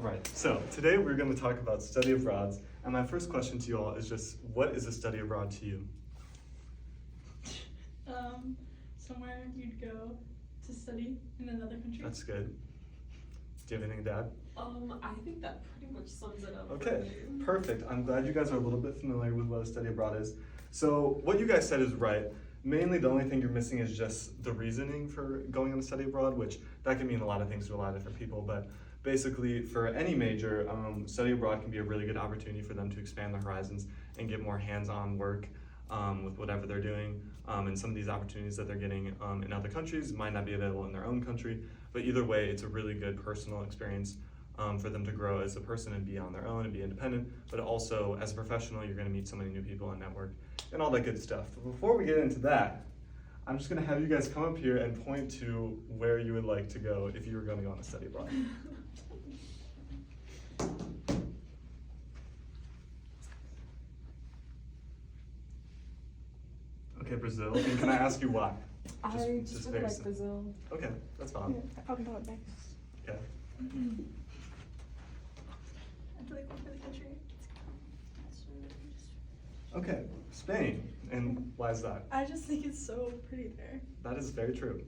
Right, so today we're going to talk about study abroads, and my first question to you all is just, what is a study abroad to you? Somewhere you'd go to study in another country. That's good. Do you have anything to add? I think that pretty much sums it up. Okay, perfect. I'm glad you guys are a little bit familiar with what a study abroad is. So what you guys said is right. Mainly the only thing you're missing is just the reasoning for going on a study abroad, which that can mean a lot of things to a lot of different people, but basically for any major, study abroad can be a really good opportunity for them to expand their horizons and get more hands-on work with whatever they're doing. And some of these opportunities that they're getting in other countries might not be available in their own country, but either way, it's a really good personal experience for them to grow as a person and be on their own and be independent, but also as a professional, you're gonna meet so many new people and network and all that good stuff. But before we get into that, I'm just gonna have you guys come up here and point to where you would like to go if you were gonna go on a study abroad. Okay, Brazil, and can I ask you why? I just really like simple. Brazil. Okay, that's fine. Yeah, I found out nice. Okay. I feel like one for the country. Okay, Spain, and why is that? I just think it's so pretty there. That is very true.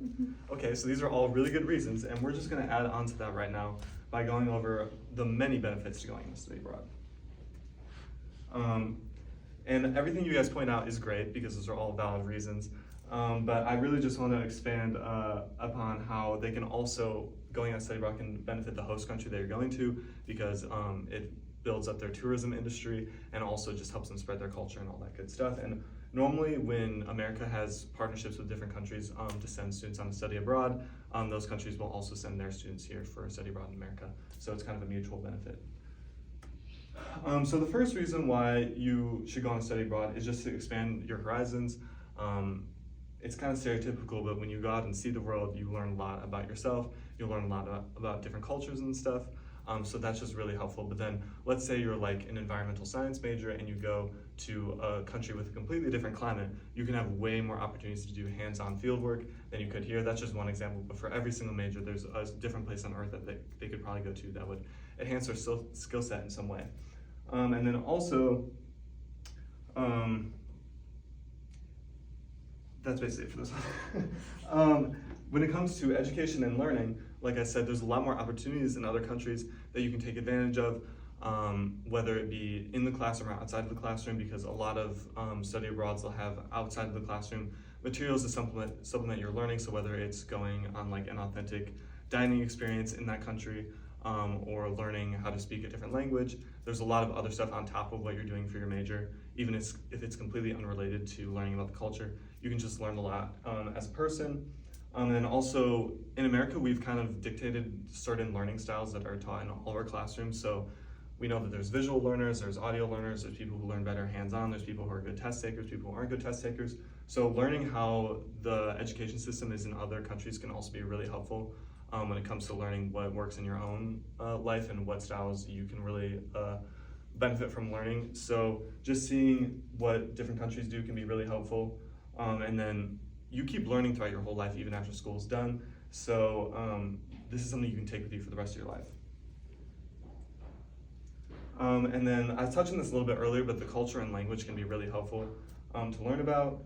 Okay, so these are all really good reasons, and we're just gonna add on to that right now by going over the many benefits to going to study abroad. And everything you guys point out is great because those are all valid reasons, but I really just wanna expand upon how they can also, going on study abroad can benefit the host country that you're going to because it builds up their tourism industry and also just helps them spread their culture and all that good stuff. And normally when America has partnerships with different countries to send students on a study abroad, those countries will also send their students here for a study abroad in America. So it's kind of a mutual benefit. So the first reason why you should go on a study abroad is just to expand your horizons. It's kind of stereotypical, but when you go out and see the world, you learn a lot about yourself, you learn a lot about different cultures and stuff. So that's just really helpful. But then let's say you're like an environmental science major and you go to a country with a completely different climate, you can have way more opportunities to do hands-on field work than you could here. That's just one example, but for every single major, there's a different place on earth that they could probably go to that would enhance their skill set in some way. And then also, that's basically it for this one. When it comes to education and learning, like I said, there's a lot more opportunities in other countries that you can take advantage of, whether it be in the classroom or outside of the classroom, because a lot of study abroads will have outside of the classroom materials to supplement your learning. So whether it's going on like an authentic dining experience in that country, or learning how to speak a different language, there's a lot of other stuff on top of what you're doing for your major, even if it's completely unrelated to learning about the culture. You can just learn a lot as a person. And also in America, we've kind of dictated certain learning styles that are taught in all of our classrooms. So we know that there's visual learners, there's audio learners, there's people who learn better hands-on, there's people who are good test takers, people who aren't good test takers. So learning how the education system is in other countries can also be really helpful when it comes to learning what works in your own life and what styles you can really benefit from learning. So just seeing what different countries do can be really helpful. And then you keep learning throughout your whole life, even after school's done. So this is something you can take with you for the rest of your life. And then I touched on this a little bit earlier, but the culture and language can be really helpful to learn about.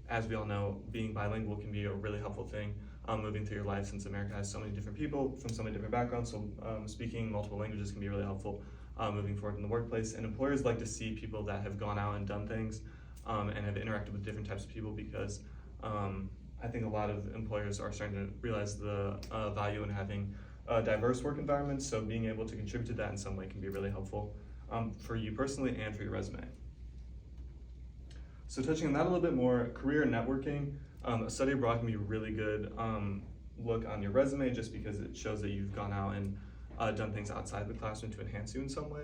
As we all know, being bilingual can be a really helpful thing moving through your life, since America has so many different people from so many different backgrounds. So speaking multiple languages can be really helpful moving forward in the workplace. And employers like to see people that have gone out and done things and have interacted with different types of people, because I think a lot of employers are starting to realize the value in having diverse work environments. So being able to contribute to that in some way can be really helpful for you personally and for your resume. So touching on that a little bit more, career networking, a study abroad can be a really good look on your resume, just because it shows that you've gone out and done things outside the classroom to enhance you in some way.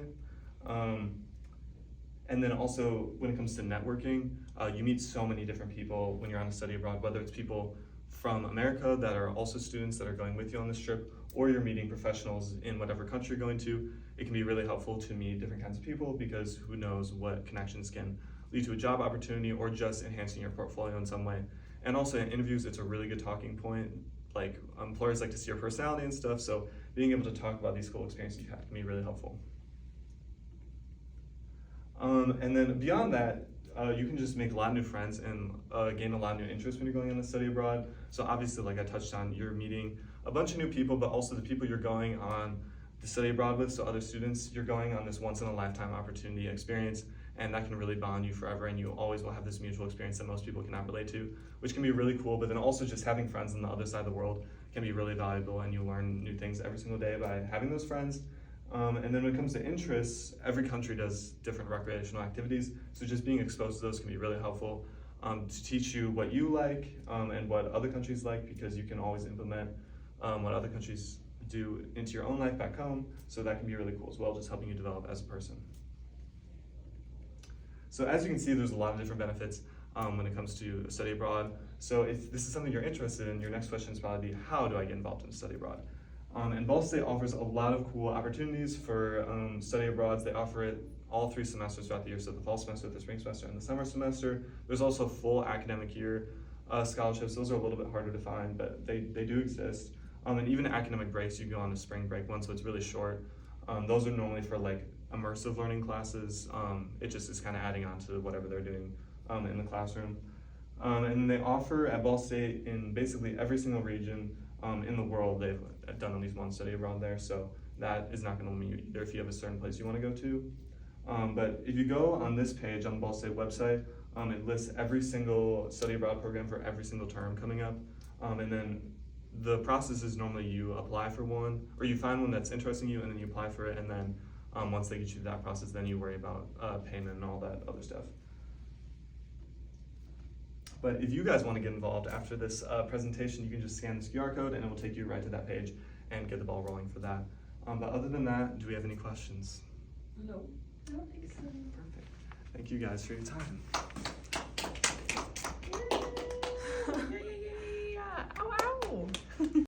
And then also when it comes to networking, you meet so many different people when you're on a study abroad, whether it's people from America that are also students that are going with you on this trip, or you're meeting professionals in whatever country you're going to. It can be really helpful to meet different kinds of people, because who knows what connections can lead to a job opportunity or just enhancing your portfolio in some way. And also in interviews, it's a really good talking point. Like employers like to see your personality and stuff, so being able to talk about these cool experiences you've had can be really helpful. And then beyond that, you can just make a lot of new friends and gain a lot of new interests when you're going on a study abroad. So obviously, like I touched on, you're meeting a bunch of new people, but also the people you're going on the study abroad with, so other students, you're going on this once-in-a-lifetime opportunity and experience, and that can really bond you forever, and you always will have this mutual experience that most people cannot relate to, which can be really cool. But then also just having friends on the other side of the world can be really valuable, and you learn new things every single day by having those friends. And then when it comes to interests, every country does different recreational activities, so just being exposed to those can be really helpful to teach you what you like and what other countries like, because you can always implement what other countries do into your own life back home, so that can be really cool as well, just helping you develop as a person. So as you can see, there's a lot of different benefits when it comes to study abroad. So if this is something you're interested in, your next question is probably, how do I get involved in study abroad? And Ball State offers a lot of cool opportunities for study abroad. They offer it all 3 semesters throughout the year, so the fall semester, the spring semester, and the summer semester. There's also full academic year scholarships. Those are a little bit harder to find, but they do exist. And even academic breaks, you go on a spring break one, so it's really short. Those are normally for like immersive learning classes. It just is kind of adding on to whatever they're doing in the classroom. And they offer at Ball State in basically every single region in the world. They've done at least one study abroad there, so that is not going to limit you either if you have a certain place you want to go to. But if you go on this page on the Ball State website, it lists every single study abroad program for every single term coming up. And then the process is normally you apply for one, or you find one that's interesting you, and then you apply for it, and then once they get you to that process, then you worry about payment and all that other stuff. But if you guys want to get involved after this presentation, you can just scan this QR code and it will take you right to that page and get the ball rolling for that. But other than that, do we have any questions? No. I don't think so. Perfect. Thank you guys for your time.